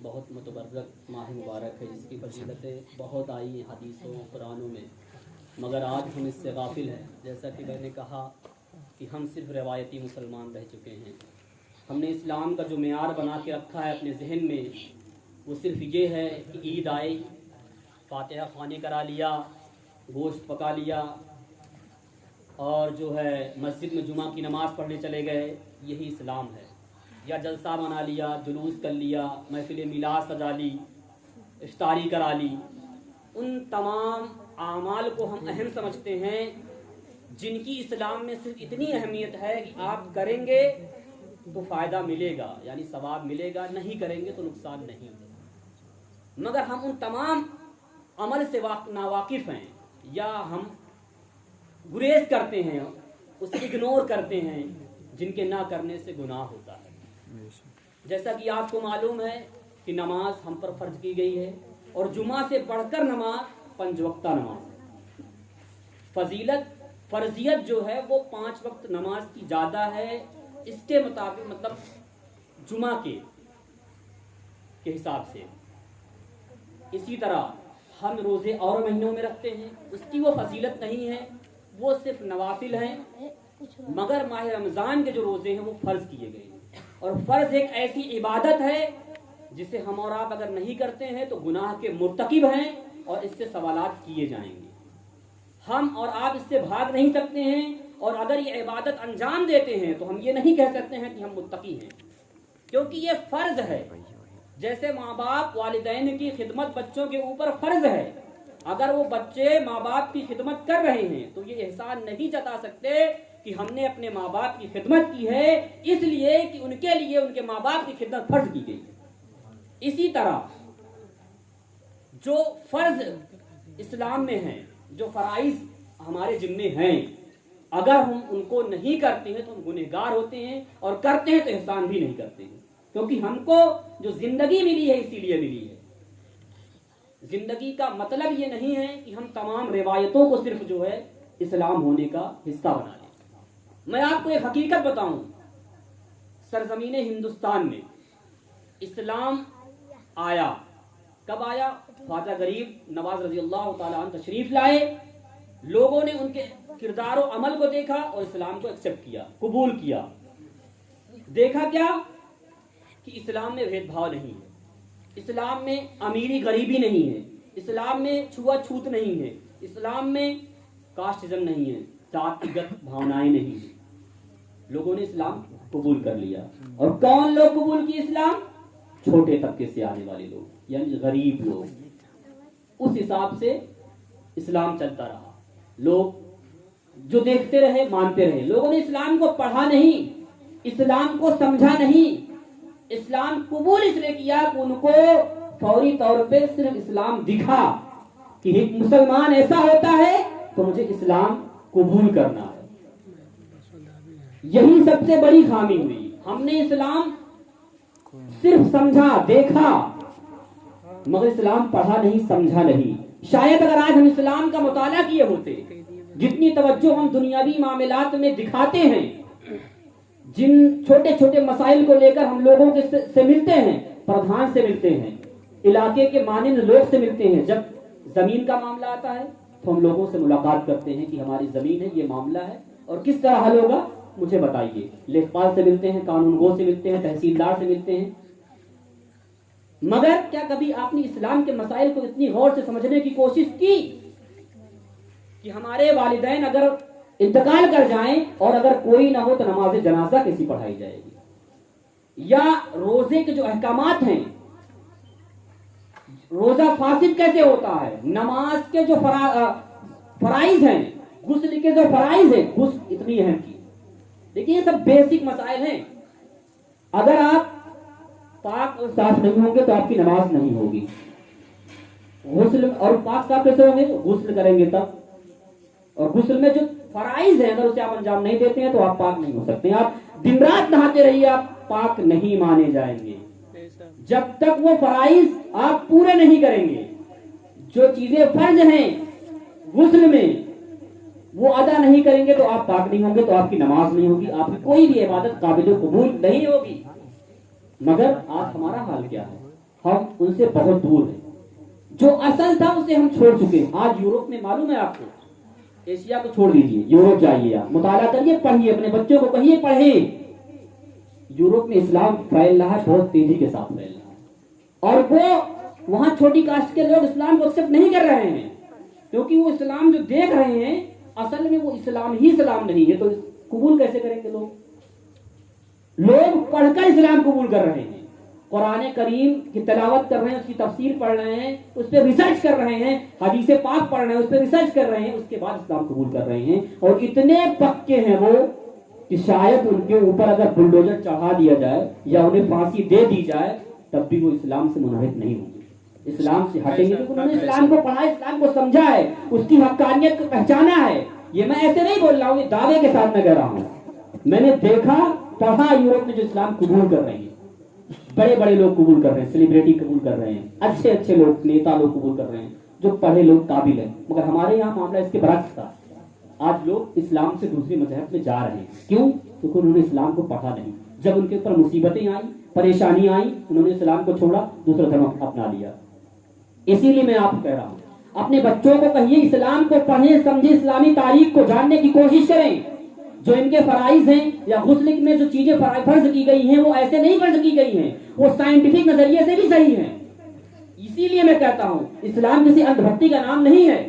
بہت متبرک ماہ مبارک ہے جس کی فضیلتیں بہت آئی ہیں حدیثوں قرآنوں میں، مگر آج ہم اس سے غافل ہیں۔ جیسا کہ میں نے کہا کہ ہم صرف روایتی مسلمان رہ چکے ہیں۔ ہم نے اسلام کا جو معیار بنا کے رکھا ہے اپنے ذہن میں وہ صرف یہ ہے کہ عید آئی، فاتحہ خوانی کرا لیا، گوشت پکا لیا اور جو ہے مسجد میں جمعہ کی نماز پڑھنے چلے گئے، یہی اسلام ہے۔ یا جلسہ منا لیا، جلوس کر لیا، محفل میلاد سجا لی، افطاری کرا لی۔ ان تمام اعمال کو ہم اہم سمجھتے ہیں جن کی اسلام میں صرف اتنی اہمیت ہے کہ آپ کریں گے تو فائدہ ملے گا، یعنی ثواب ملے گا، نہیں کریں گے تو نقصان نہیں ہوگا۔ مگر ہم ان تمام عمل سے ناواقف ہیں یا ہم گریز کرتے ہیں، اسے اگنور کرتے ہیں جن کے نہ کرنے سے گناہ ہوتا ہے۔ جیسا کہ آپ کو معلوم ہے کہ نماز ہم پر فرض کی گئی ہے اور جمعہ سے بڑھ کر نماز 5 وقتہ نماز۔ فرضیت جو ہے وہ 5 وقت نماز کی زیادہ ہے، اس کے مطابق مطلب جمعہ کے حساب سے۔ اسی طرح ہم روزے اور مہینوں میں رکھتے ہیں، اس کی وہ فضیلت نہیں ہے، وہ صرف نوافل ہیں۔ مگر ماہ رمضان کے جو روزے ہیں وہ فرض کیے گئے ہیں، اور فرض ایک ایسی عبادت ہے جسے ہم اور آپ اگر نہیں کرتے ہیں تو گناہ کے مرتکب ہیں اور اس سے سوالات کیے جائیں گے۔ ہم اور آپ اس سے بھاگ نہیں سکتے ہیں، اور اگر یہ عبادت انجام دیتے ہیں تو ہم یہ نہیں کہہ سکتے ہیں کہ ہم متقی ہیں، کیونکہ یہ فرض ہے۔ جیسے ماں باپ والدین کی خدمت بچوں کے اوپر فرض ہے، اگر وہ بچے ماں باپ کی خدمت کر رہے ہیں تو یہ احسان نہیں جتا سکتے کہ ہم نے اپنے ماں باپ کی خدمت کی ہے، اس لیے کہ ان کے لیے ان کے ماں باپ کی خدمت فرض کی گئی ہے۔ اسی طرح جو فرض اسلام میں ہیں، جو فرائض ہمارے ذمے ہیں، اگر ہم ان کو نہیں کرتے ہیں تو ہم گنہگار ہوتے ہیں، اور کرتے ہیں تو احسان بھی نہیں کرتے ہیں، کیونکہ ہم کو جو زندگی ملی ہے اسی لیے ملی ہے۔ زندگی کا مطلب یہ نہیں ہے کہ ہم تمام روایتوں کو صرف جو ہے اسلام ہونے کا حصہ بنا لیں۔ میں آپ کو ایک حقیقت بتاؤں، سرزمین ہندوستان میں اسلام آیا، کب آیا؟ خواجہ غریب نواز رضی اللہ تعالیٰ عنہ تشریف لائے، لوگوں نے ان کے کردار و عمل کو دیکھا اور اسلام کو ایکسپٹ کیا، قبول کیا۔ دیکھا کیا کہ اسلام میں بھید بھاؤ نہیں ہے، اسلام میں امیری غریبی نہیں ہے، اسلام میں چھوا چھوت نہیں ہے، اسلام میں کاسٹزم نہیں ہے، ذاتی گت بھاونائیں نہیں ہیں۔ لوگوں نے اسلام قبول کر لیا، اور کون لوگ قبول کی اسلام؟ چھوٹے طبقے سے آنے والے لوگ، یعنی غریب لوگ۔ اس حساب سے اسلام چلتا رہا، لوگ جو دیکھتے رہے مانتے رہے۔ لوگوں نے اسلام کو پڑھا نہیں، اسلام کو سمجھا نہیں، اسلام قبول اس لیے کیا کہ ان کو فوری طور پہ صرف اسلام دکھا کہ ایک مسلمان ایسا ہوتا ہے تو مجھے اسلام قبول کرنا ہے۔ یہی سب سے بڑی خامی ہوئی، ہم نے اسلام صرف سمجھا دیکھا مگر اسلام پڑھا نہیں سمجھا نہیں۔ شاید اگر آج ہم اسلام کا مطالعہ کیے ہوتے، جتنی توجہ ہم دنیاوی معاملات میں دکھاتے ہیں، جن چھوٹے چھوٹے مسائل کو لے کر ہم لوگوں سے ملتے ہیں، پردھان سے ملتے ہیں، علاقے کے مانند لوگ سے ملتے ہیں، جب زمین کا معاملہ آتا ہے تو ہم لوگوں سے ملاقات کرتے ہیں کہ ہماری زمین ہے، یہ معاملہ ہے اور کس طرح حل ہوگا مجھے بتائیے۔ لیکپال سے ملتے ہیں، قانون گو سے ملتے ہیں، تحصیلدار سے ملتے ہیں، مگر کیا کبھی آپ نے اسلام کے مسائل کو اتنی غور سے سمجھنے کی کوشش کی کہ ہمارے والدین اگر انتقال کر جائیں اور اگر کوئی نہ ہو تو نماز جنازہ کیسی پڑھائی جائے گی؟ یا روزے کے جو احکامات ہیں، روزہ فاسد کیسے ہوتا ہے؟ نماز کے جو فرائض ہیں، غسل کے جو فرائض ہیں، غسل اتنی اہم چیز۔ دیکھیے یہ سب بیسک مسائل ہیں، اگر آپ پاک اور صاف نہیں ہوں گے تو آپ کی نماز نہیں ہوگی۔ غسل اور پاک صاف کیسے ہوں گے؟ غسل کریں گے تب، اور غسل میں جو فرائض ہیں اگر اسے آپ انجام نہیں دیتے ہیں تو آپ پاک نہیں ہو سکتے۔ آپ دن رات نہاتے رہیے، آپ پاک نہیں مانے جائیں گے جب تک وہ فرائض آپ پورے نہیں کریں گے۔ جو چیزیں فرض ہیں غسل میں وہ ادا نہیں کریں گے تو آپ پاک نہیں ہوں گے، تو آپ کی نماز نہیں ہوگی، آپ کی کوئی بھی عبادت قابل قبول نہیں ہوگی۔ مگر آج ہمارا حال کیا ہے؟ ہم ان سے بہت دور ہیں. جو اصل تھا اسے ہم چھوڑ چکے ہیں. آج یورپ میں معلوم ہے آپ کو, ایشیا کو چھوڑ دیجیے, یورپ جائیے, آپ مطالعہ کریے, پڑھیے, اپنے بچوں کو کہیے پڑھیں. یورپ میں اسلام پھیل رہا ہے, بہت تیزی کے ساتھ پھیل رہا ہے, اور وہ وہاں چھوٹی کاسٹ کے لوگ اسلام کو ایکسپٹ نہیں کر رہے ہیں, کیونکہ وہ اسلام جو دیکھ رہے ہیں اصل میں وہ اسلام ہی اسلام نہیں ہے. تو قبول کیسے کریں گے لوگ؟ لوگ پڑھ کر اسلام قبول کر رہے ہیں, قرآن کریم کی تلاوت کر رہے ہیں, اس کی تفسیر پڑھ رہے ہیں, اس پہ ریسرچ کر رہے ہیں, حدیث پاک پڑھ رہے ہیں, اس پہ ریسرچ کر رہے ہیں, اس کے بعد اسلام قبول کر رہے ہیں. اور اتنے پکے ہیں وہ کہ شاید ان کے اوپر اگر بلڈوزر چڑھا دیا جائے یا انہیں پھانسی دے دی جائے تب بھی وہ اسلام سے منحرف نہیں ہوں گے, اسلام سے ہٹیں گے, کیونکہ انہوں نے اسلام کو پڑھا ہے, اسلام کو سمجھا ہے, اس کی حقانیت کو پہچانا ہے. یہ میں ایسے نہیں بول رہا ہوں, یہ دعوے کے ساتھ میں کہہ رہا ہوں. میں نے دیکھا, پڑھا یورپ میں جو اسلام قبول کر رہے ہیں, بڑے بڑے لوگ قبول کر رہے ہیں, سیلیبریٹی قبول کر رہے ہیں, اچھے اچھے لوگ, نیتا لوگ قبول کر رہے ہیں, جو پڑھے لوگ قابل ہیں. مگر ہمارے یہاں معاملہ اس کے برعکس تھا. آج لوگ اسلام سے دوسرے مذہب میں جا رہے ہیں. کیوں؟ کیونکہ انہوں نے اسلام کو پڑھا نہیں. جب ان کے اوپر مصیبتیں آئیں, پریشانیاں آئیں, انہوں نے اسلام کو چھوڑا, دوسرا دھرم اپنا لیا. اسی لیے میں آپ کو کہہ رہا ہوں, اپنے بچوں کو کہیے اسلام کو پڑھیں, سمجھیں, اسلامی تاریخ کو جاننے کی کوشش کریں. جو ان کے فرائض ہیں یا غسل میں جو چیزیں فرض کی گئی ہیں وہ ایسے نہیں فرض کی گئی ہیں, وہ سائنٹیفک نظریے سے بھی صحیح ہیں. اسی لیے میں کہتا ہوں اسلام کسی اندھ بھکتی کا نام نہیں ہے,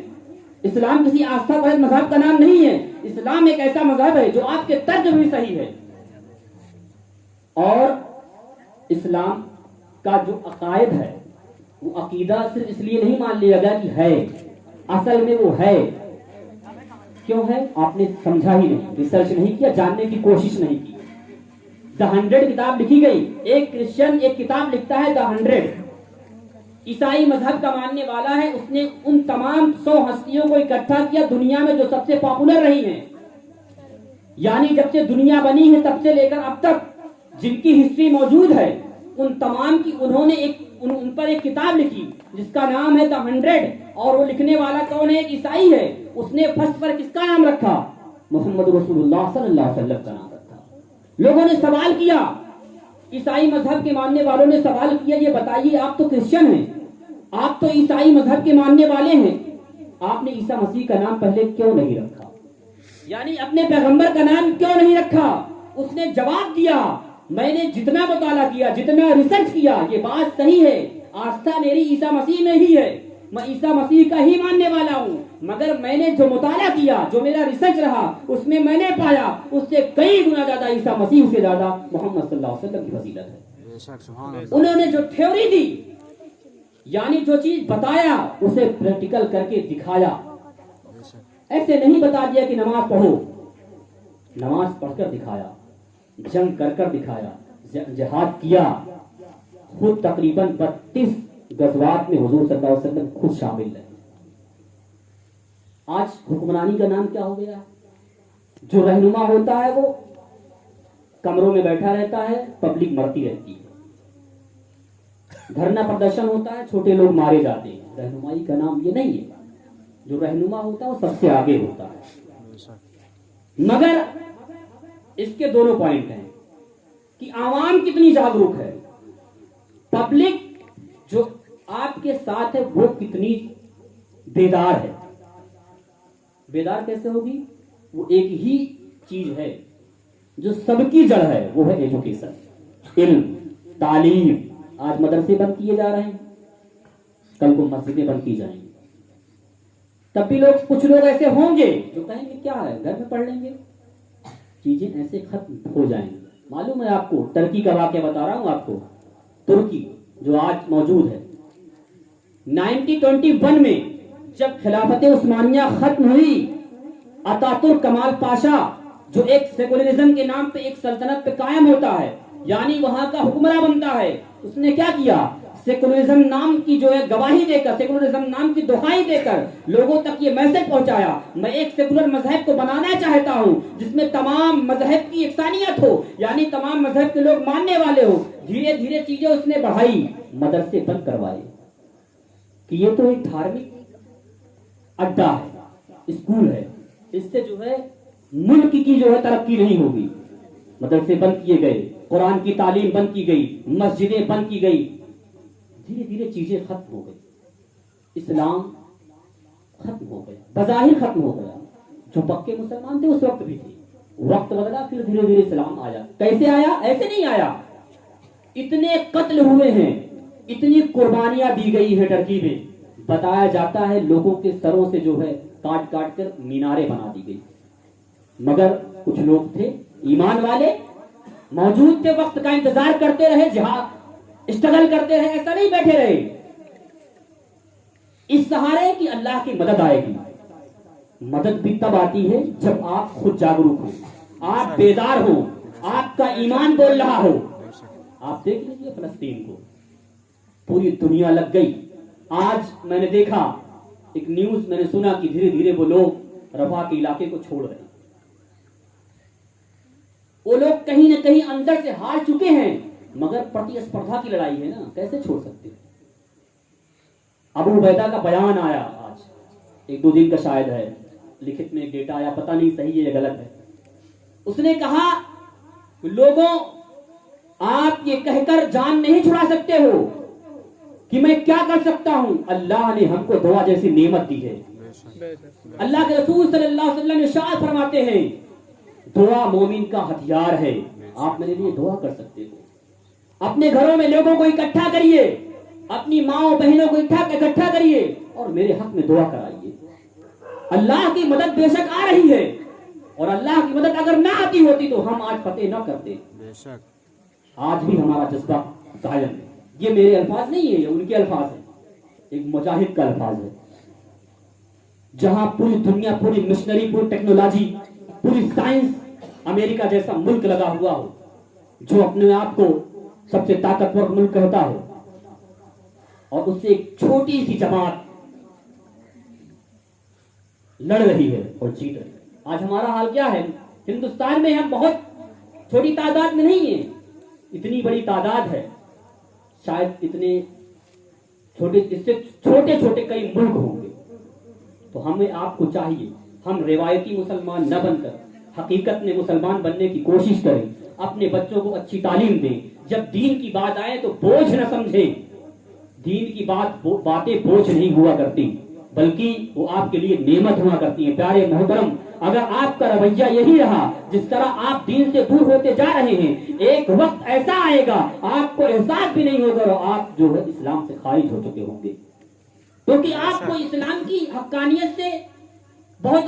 اسلام کسی آستھا پرست مذہب کا نام نہیں ہے. اسلام ایک ایسا مذہب ہے جو آپ کے طرز بھی صحیح ہے. اور اسلام کا جو عقائد ہے وہ عقیدہ صرف اس لیے نہیں مان لیا گیا کہ ہے, اصل میں وہ ہے. کیوں ہے؟ آپ نے سمجھا ہی نہیں, ریسرچ نہیں کیا, جاننے کی کوشش نہیں کی. دا 100 کتاب لکھی گئی. ایک کرسچن ایک کتاب لکھتا ہے دا 100, عیسائی مذہب کا ماننے والا ہے, اس نے ان تمام 100 ہستیوں کو اکٹھا کیا دنیا میں جو سب سے پاپولر رہی ہیں, یعنی جب سے دنیا بنی ہے تب سے لے کر اب تک جن کی ہسٹری موجود ہے, ان تمام کی انہوں نے ان پر ایک کتاب لکھی جس کا نام ہے دا 100. اور وہ لکھنے والا کون ہے؟ ایک عیسائی ہے. اس نے فرسٹ پر کس کا نام رکھا؟ محمد رسول اللہ صلی اللہ علیہ وسلم کا نام رکھا. لوگوں نے سوال کیا, عیسائی مذہب کے ماننے والوں نے سوال کیا, یہ بتائیے آپ تو کرسچن ہیں, آپ تو عیسائی مذہب کے ماننے والے ہیں, آپ نے عیسیٰ مسیح کا نام پہلے کیوں نہیں رکھا؟ یعنی اپنے پیغمبر کا نام کیوں نہیں رکھا؟ اس نے جواب دیا, میں نے جتنا مطالعہ کیا, جتنا ریسرچ کیا, یہ بات صحیح ہے, آستھا میری عیسیٰ مسیح میں ہی ہے, میں عیسیٰ مسیح کا ہی ماننے والا ہوں, مگر میں نے جو مطالعہ کیا, جو میرا ریسرچ رہا, اس میں میں نے پایا اس سے کئی گنا زیادہ عیسیٰ مسیح سے زیادہ محمد صلی اللہ علیہ وسلم کی فضیلت ہے. انہوں نے جو تھیوری دی, یعنی جو چیز بتایا, اسے پریکٹیکل کر کے دکھایا. ایسے نہیں بتا دیا کہ نماز پڑھو, نماز پڑھ کر دکھایا, جنگ کر کر دکھایا, جہاد کیا. خود تقریباً 32 غزوات میں حضور صلی اللہ علیہ وسلم خود شامل رہے. آج حکمرانی کا نام کیا ہو گیا؟ جو رہنما ہوتا ہے وہ کمروں میں بیٹھا رہتا ہے, پبلک مرتی رہتی ہے, دھرنا پردرشن ہوتا ہے, چھوٹے لوگ مارے جاتے ہیں. رہنمائی کا نام یہ نہیں ہے. جو رہنما ہوتا ہے وہ سب سے آگے ہوتا ہے. مگر اس کے دونوں پوائنٹ ہیں کہ عوام کتنی جاگروک ہے, پبلک جو آپ کے ساتھ ہے وہ کتنی بیدار ہے. بیدار کیسے ہوگی؟ وہ ایک ہی چیز ہے جو سب کی جڑ ہے, وہ ہے ایجوکیشن, علم, تعلیم. آج مدرسے بند کیے جا رہے ہیں, کل کو مسجدیں بند کی جائیں گی. تب بھی کچھ لوگ ایسے ہوں گے جو کہیں گے کیا ہے, گھر میں پڑھ لیں گے, چیزیں ایسے ختم ہو جائیں گی. معلوم ہے آپ کو, ترکی کا واقعہ بتا رہا ہوں آپ کو. ترکی جو آج موجود ہے, 1921 میں جب خلافت عثمانیہ ختم ہوئی, اتاترک کمال پاشا جو ایک سیکولرزم کے نام پہ ایک سلطنت پہ قائم ہوتا ہے, یعنی وہاں کا حکمراں بنتا ہے, اس نے کیا کیا؟ سیکولرزم نام کی جو ہے گواہی دے کر, سیکولرزم نام کی دہائی دے کر لوگوں تک یہ میسج پہنچایا, میں ایک سیکولر مذہب کو بنانا چاہتا ہوں جس میں تمام مذہب کی یکسانیت ہو, یعنی تمام مذہب کے لوگ ماننے والے ہو. دھیرے دھیرے چیزیں اس نے بڑھائی, مدرسے بند کروائے کہ یہ تو ایک دھارمک اڈا ہے, اسکول ہے, اس سے جو ہے ملک کی جو ہے ترقی نہیں ہوگی. مدرسے بند کیے گئے, قرآن کی تعلیم بند کی گئی, مسجدیں بند کی گئی. دھیرے دھیرے چیزیں ختم ہو گئی، اسلام ختم ہو گیا، بظاہر ختم ہو گیا. جو پکے مسلمان تھے اس وقت بھی تھے، وقت بدلا پھر دھیرے دھیرے اسلام آیا. کیسے آیا؟ ایسے نہیں آیا. اتنے قتل ہوئے ہیں، اتنی قربانیاں دی گئی ہیں ٹرکی میں، بتایا جاتا ہے لوگوں کے سروں سے جو ہے کاٹ کاٹ کر میناریں بنا دی گئی. مگر کچھ لوگ تھے ایمان والے، موجود تھے، وقت کا انتظار کرتے رہے، جہاد اسٹرگل کرتے رہے، ایسا نہیں بیٹھے رہے. اس سہارے کی اللہ کی مدد آئے گی. مدد بھی تب آتی ہے جب آپ خود جاگروک ہوں، آپ بیدار ہوں، آپ کا ایمان بول رہا ہو. آپ دیکھ لیجیے فلسطین کو، پوری دنیا لگ گئی. آج میں نے دیکھا ایک نیوز، میں نے سنا کہ دھیرے دھیرے وہ لوگ رفح کے علاقے کو چھوڑ رہے ہیں. وہ لوگ کہیں نہ کہیں اندر سے ہار چکے ہیں، مگر پرتی اسپردھا کی لڑائی ہے نا، کیسے چھوڑ سکتے؟ ابو عبیدہ کا بیان آیا آج، 1-2 دن کا شاید ہے، لکھت میں ایک ڈیٹا آیا، پتہ نہیں صحیح ہے یا غلط ہے. اس نے کہا لوگوں آپ یہ کہہ کر جان نہیں چھڑا سکتے ہو کہ میں کیا کر سکتا ہوں. اللہ نے ہم کو دعا جیسی نعمت دی ہے. اللہ کے رسول صلی اللہ علیہ وسلم ارشاد فرماتے ہیں دعا مومن کا ہتھیار ہے. آپ میرے لیے دعا کر سکتے ہو. اپنے گھروں میں لوگوں کو اکٹھا کریے، اپنی ماں بہنوں کو اکٹھا کریے اور میرے حق میں دعا کرائیے. اللہ کی مدد بے شک آ رہی ہے، اور اللہ کی مدد اگر نہ آتی ہوتی تو ہم آج فتح نہ کرتے. آج بھی ہمارا جذبہ قائم ہے. یہ میرے الفاظ نہیں ہے، یہ ان کے الفاظ ہیں، ایک مجاہد کا الفاظ ہے. جہاں پوری دنیا، پوری مشنری، پوری ٹیکنالوجی، پوری سائنس امریکہ جیسا ملک لگا ہوا ہو، جو اپنے آپ کو سب سے طاقتور ملک کہتا ہو، اور اس سے ایک چھوٹی سی جماعت لڑ رہی ہے اور جیت رہی ہے. آج ہمارا حال کیا ہے؟ ہندوستان میں ہم بہت چھوٹی تعداد میں نہیں ہیں، اتنی بڑی تعداد ہے. شاید اتنے چھوٹے، اس سے چھوٹے چھوٹے کئی ملک ہوں گے. تو ہمیں آپ کو چاہیے ہم روایتی مسلمان نہ بن کر حقیقت میں مسلمان بننے کی کوشش کریں. اپنے بچوں کو اچھی تعلیم دیں. جب دین کی بات آئے تو بوجھ نہ سمجھیں. دین کی باتیں بوجھ نہیں ہوا کرتی، بلکہ وہ آپ کے لیے نعمت ہوا کرتی ہیں. پیارے محترم، اگر آپ کا رویہ یہی رہا جس طرح آپ دین سے دور ہوتے جا رہے ہیں، ایک وقت ایسا آئے گا آپ کو احساس بھی نہیں ہوگا اور آپ جو ہے اسلام سے خارج ہو چکے ہوں گے، کیونکہ آپ کو اسلام کی حقانیت سے بہت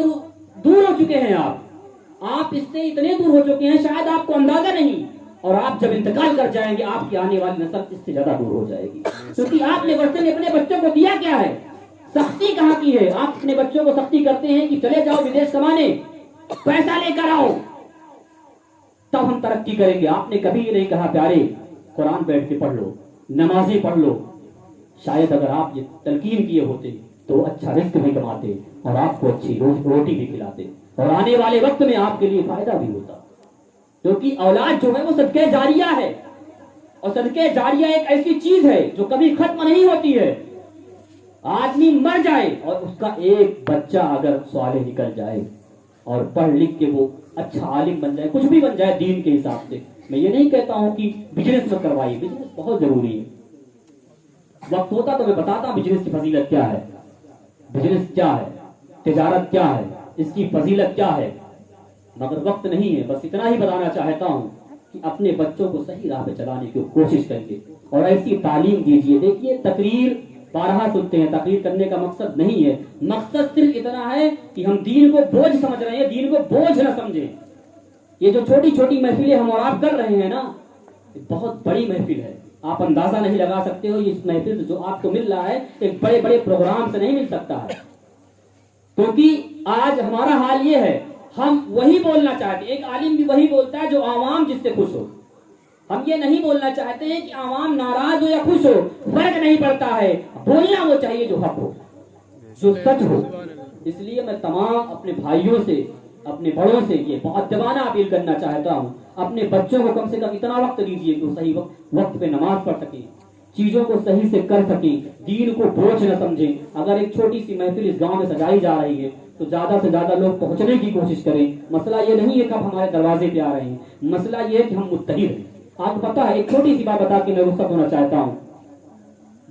دور ہو چکے ہیں. آپ اس سے اتنے دور ہو چکے ہیں شاید آپ کو اندازہ نہیں، اور آپ جب انتقال کر جائیں گے آپ کی آنے والی نسل اس سے زیادہ دور ہو جائے گی. کیونکہ آپ نے ورثے میں اپنے بچوں کو دیا کیا ہے؟ سختی کہاں کی ہے؟ آپ اپنے بچوں کو سختی کرتے ہیں کہ چلے جاؤ ودیش کمانے، پیسہ لے کر آؤ، تب ہم ترقی کریں گے. آپ نے کبھی یہ نہیں کہا پیارے قرآن بیٹھ کے پڑھ لو، نمازیں پڑھ لو. شاید اگر آپ یہ تلقین کیے ہوتے تو اچھا رزق بھی کماتے اور آپ کو اچھی روٹی بھی کھلاتے، اور آنے والے وقت میں آپ کے لیے فائدہ بھی ہوتا. کیونکہ اولاد جو ہے وہ صدقہ جاریہ ہے، اور صدقہ جاریہ ایک ایسی چیز ہے جو کبھی ختم نہیں ہوتی ہے. آدمی مر جائے اور اس کا ایک بچہ اگر صالح نکل جائے اور پڑھ لکھ کے وہ اچھا عالم بن جائے، کچھ بھی بن جائے دین کے حساب سے. میں یہ نہیں کہتا ہوں کہ بزنس میں کروائیے، بزنس بہت ضروری ہے. وقت ہوتا تو میں بتاتا بزنس کی فضیلت کیا ہے، بزنس کیا ہے، تجارت کیا ہے، اس کی فضیلت کیا ہے، مگر وقت نہیں ہے. بس اتنا ہی بتانا چاہتا ہوں کہ اپنے بچوں کو صحیح راہ پہ چلانے کی کوشش کریے اور ایسی تعلیم دیجیے. دیکھیے تقریر بارہا سنتے ہیں، تقریر کرنے کا مقصد نہیں ہے، مقصد صرف اتنا ہے کہ ہم دین کو بوجھ سمجھ رہے ہیں، دین کو بوجھ نہ سمجھیں. یہ جو چھوٹی چھوٹی محفلیں ہم اور آپ کر رہے ہیں نا، بہت بڑی محفل ہے. آپ اندازہ نہیں لگا سکتے ہو اس محفل سے جو آپ کو مل رہا ہے ایک بڑے بڑے پروگرام سے نہیں مل سکتا ہے. کیونکہ آج ہمارا حال یہ ہے، ہم وہی بولنا چاہتے ہیں. ایک عالم بھی وہی بولتا ہے جو عوام جس سے خوش ہو. ہم یہ نہیں بولنا چاہتے ہیں کہ عوام ناراض ہو یا خوش ہو، فرق نہیں پڑتا ہے. بولنا وہ چاہیے جو حق ہو، جو سچ ہو. اس لیے میں تمام اپنے بھائیوں سے، اپنے بڑوں سے یہ مؤدبانہ اپیل کرنا چاہتا ہوں، اپنے بچوں کو کم سے کم اتنا وقت دیجیے کہ وہ صحیح وقت پہ نماز پڑھ سکیں، چیزوں کو صحیح سے کر سکیں، دین کو بوجھ نہ سمجھیں. اگر ایک چھوٹی سی محفل اس گاؤں میں سجائی جا رہی ہے تو زیادہ سے زیادہ لوگ پہنچنے کی کوشش کریں. مسئلہ یہ نہیں ہے کہ اب ہمارے دروازے پہ آ رہے ہیں، مسئلہ یہ ہے کہ ہم متحد ہیں. آپ کو پتا ہے، ایک چھوٹی سی بات بتا کے میں رخصت ہونا چاہتا ہوں.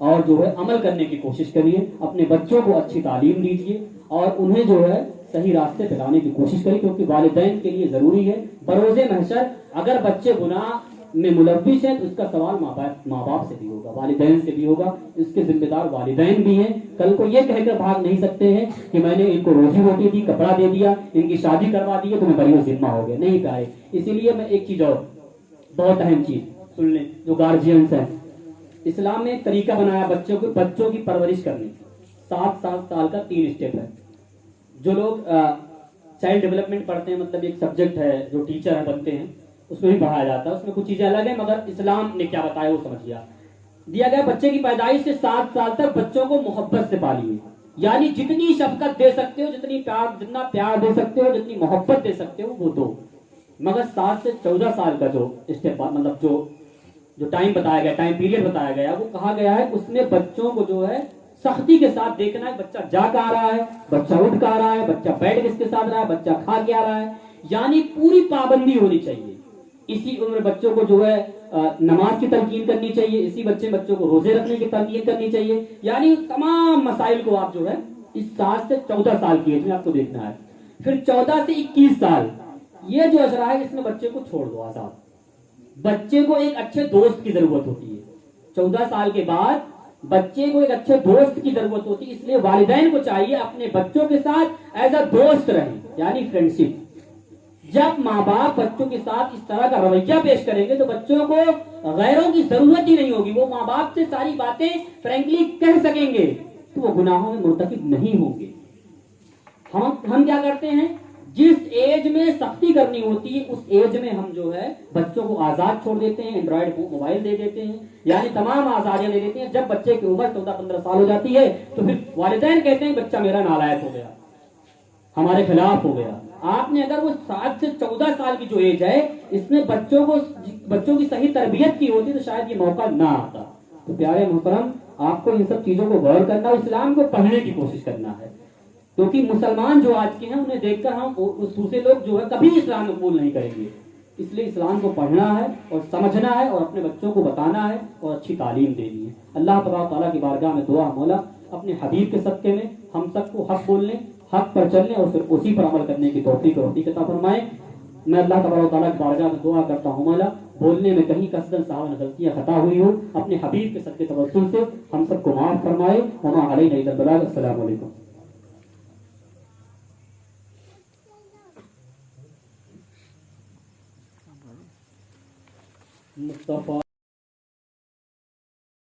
اور جو ہے عمل کرنے کی کوشش کریے، اپنے بچوں کو اچھی تعلیم دیجیے اور انہیں جو ہے صحیح راستے پہ لانے کی کوشش کریے، کیونکہ والدین کے لیے ضروری ہے۔ بروز محشر اگر بچے گناہ میں ملوث ہیں تو اس کا سوال ماں باپ سے بھی ہوگا، والدین سے بھی ہوگا، اس کے ذمہ دار والدین بھی ہیں۔ کل کو یہ کہہ کر بھاگ نہیں سکتے ہیں کہ میں نے ان کو روزی روٹی دی، کپڑا دے دیا، ان کی شادی کروا دی تو میں بری ذمہ ہو گیا، نہیں پیارے۔ اسی لیے میں ایک چیز اور بہت اہم چیز سن لیں، جو گارجینس ہیں، اسلام نے ایک طریقہ بنایا بچوں کی پرورش کرنے کی۔ 7 سال کا 3 اسٹیپ ہے۔ جو لوگ چائلڈ ڈیولپمنٹ پڑھتے ہیں، مطلب ایک سبجیکٹ ہے جو ٹیچر بنتے ہیں، اس میں بھی پڑھایا جاتا ہے، اس میں کچھ چیزیں الگ ہیں، مگر اسلام نے کیا بتایا وہ سمجھ گیا۔ دیا گیا بچے کی پیدائش سے 7 سال تک بچوں کو محبت سے پالیے، یعنی جتنی شفقت دے سکتے ہو، جتنا پیار دے سکتے ہو، جتنی محبت دے سکتے ہو وہ دو۔ مگر 7 سے 14 سال کا جو اسٹیپ، مطلب جو ٹائم بتایا گیا، ٹائم پیریڈ بتایا گیا، وہ کہا گیا ہے اس میں بچوں کو جو ہے سختی کے ساتھ دیکھنا ہے، بچہ جا کے آ رہا ہے، بچہ اٹھ کے آ رہا ہے، بچہ بیٹھ کس کے ساتھ رہا ہے، بچہ کھا کے آ رہا ہے، یعنی پوری پابندی ہونی چاہیے۔ اسی عمر بچوں کو جو ہے نماز کی تلقین کرنی چاہیے، اسی بچوں کو روزے رکھنے کی تلقین کرنی چاہیے، یعنی تمام مسائل کو آپ جو ہے اس 7 سے 14 سال کی ایج میں آپ کو دیکھنا ہے۔ پھر 14 سے 21 سال یہ جو اشرا ہے، اس میں بچے کو چھوڑ دو آزاد۔ بچے کو ایک اچھے دوست کی ضرورت ہوتی ہے۔ 14 سال کے بعد بچے کو ایک اچھے دوست کی ضرورت ہوتی ہے، اس لیے والدین کو چاہیے اپنے بچوں کے ساتھ ایز اے دوست رہیں، یعنی فرینڈشپ۔ جب ماں باپ بچوں کے ساتھ اس طرح کا رویہ پیش کریں گے تو بچوں کو غیروں کی ضرورت ہی نہیں ہوگی، وہ ماں باپ سے ساری باتیں فرینکلی کہہ سکیں گے، تو وہ گناہوں میں مرتکب نہیں ہوں گے۔ ہم کیا کرتے ہیں، جس ایج میں سختی کرنی ہوتی ہے اس ایج میں ہم جو ہے بچوں کو آزاد چھوڑ دیتے ہیں، اینڈرائڈ موبائل دے دیتے ہیں، یعنی تمام آزادیاں دے دیتے ہیں۔ جب بچے کی عمر 14-15 سال ہو جاتی ہے تو پھر والدین کہتے ہیں بچہ میرا نالائق ہو گیا، ہمارے خلاف ہو گیا۔ آپ نے اگر وہ 7 سے 14 سال کی جو ایج ہے اس میں بچوں کی صحیح تربیت کی ہوتی تو شاید یہ موقع نہ آتا۔ تو پیارے محترم، آپ کو ان سب چیزوں کو غور کرنا اور اسلام کو پڑھنے کی کوشش کرنا ہے، کیونکہ مسلمان جو آج کے ہیں انہیں دیکھ کر ہم اس دوسرے لوگ جو ہے کبھی اسلام قبول نہیں کریں گے۔ اس لیے اسلام کو پڑھنا ہے اور سمجھنا ہے اور اپنے بچوں کو بتانا ہے اور اچھی تعلیم دینی ہے۔ اللہ تبارک تعالیٰ کی بارگاہ میں دعا، مولا اپنے حبیب کے صدقے میں ہم سب کو حق بولنے، حق پر چلنے اور پھر اسی پر عمل کرنے کی توفیق اور عطا فرمائے۔ میں اللہ تبارک تعالیٰ کی بارگاہ میں دعا کرتا ہوں، مولا بولنے میں کہیں قصداً سہوا غلطیاں خطا ہوئی ہو، اپنے حبیب کے صدقے توسل سے ہم سب کو معاف فرمائے۔ وما علینا الا البلاغ۔ السلام علیکم۔ مصطفیٰ